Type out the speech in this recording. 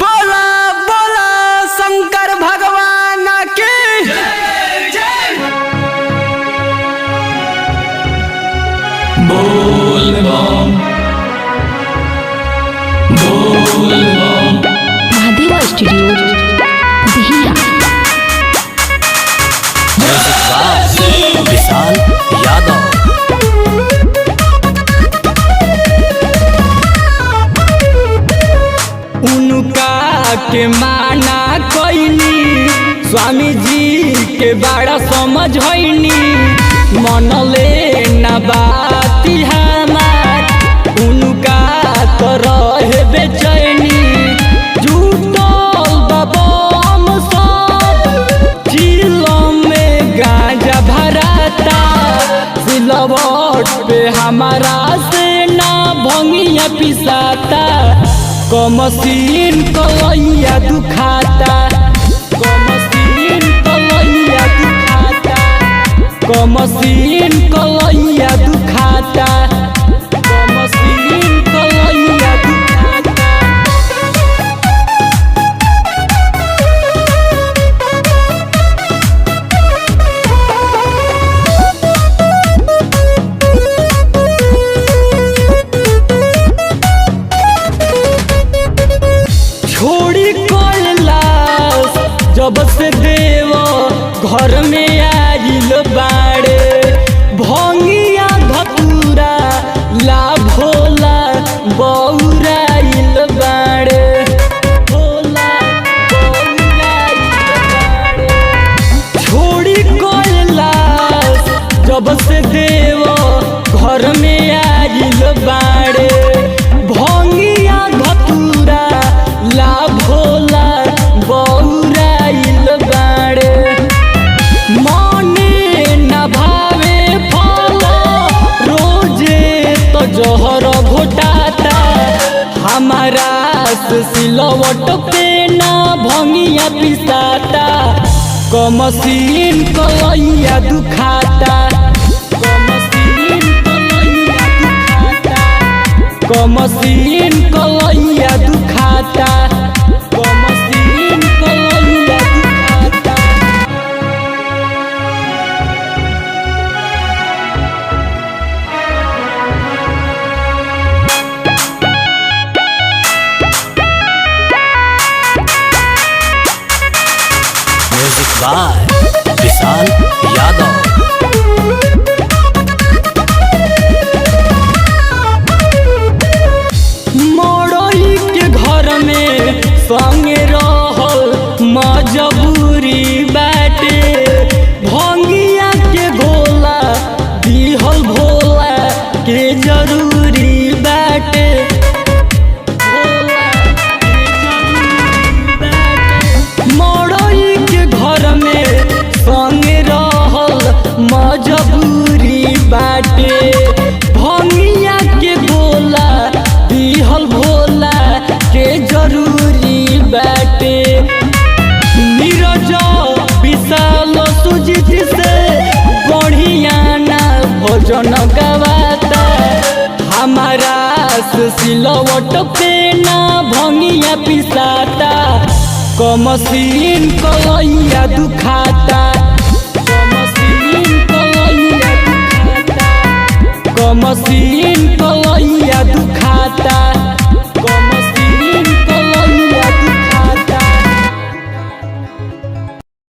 बोला बोला शंकर भगवान की जय जय। बोल बम बोल बम। महादेवा स्टूडियो बिहिया। विशाल यादव। उनका के माना कोइनी स्वामी जी के बड़ा समझ होइनी मन ले न बाती हमार उनका तो रहे बेचैनी झूठल बबम सब चिलम में गांजा भराता सिलवट पे हमारा से ना भंगिया पिसाता कमसीन कलैया दुखाता कमसीन कलैया दुखाता कमसीन कलैया दुखाता कमसीन कलैया दुखाता। छोड़ी कलास जब से देव घर में आइल बाड़े भंगिया धतूरा ला भोला बौराइल बाड़े भोला बौराइल बाड़े। छोड़ी कलास जब से देव घर में आइल बाड़े भंगिया धतूरा ला भोला बौराइल बाड़े मने न भावे फल रोजे तो जहर घोटाता हमारा से सिलवट पे ना भंगिया पिसाता कमसीन कलैया दुखाता कमसीन कलैया दुखाता कमसीन कलैया दुखाता कमसीन कलैया दुखाता। म्यूजिक बाय विशाल यादव। मड़ई के घर में संगे रहल मजबूरी बाटे भंगिया के गोला दिहल भोला के जरूरी बाटे भोला के जरूरी बाटे। मड़ई के घर में संगे रहल मजबूरी बाटे भंगिया के गोला दिहल भोला के जरूरी बाटे नीरज विशाल सुजीत से बढ़िया ना भोजन गवाता हमारा से सिलवट पे ना भंगिया पिसाता कमसीन कलैया दुखाता कमसीन कलैया दुखाता कमसीन कलैया दुखाता।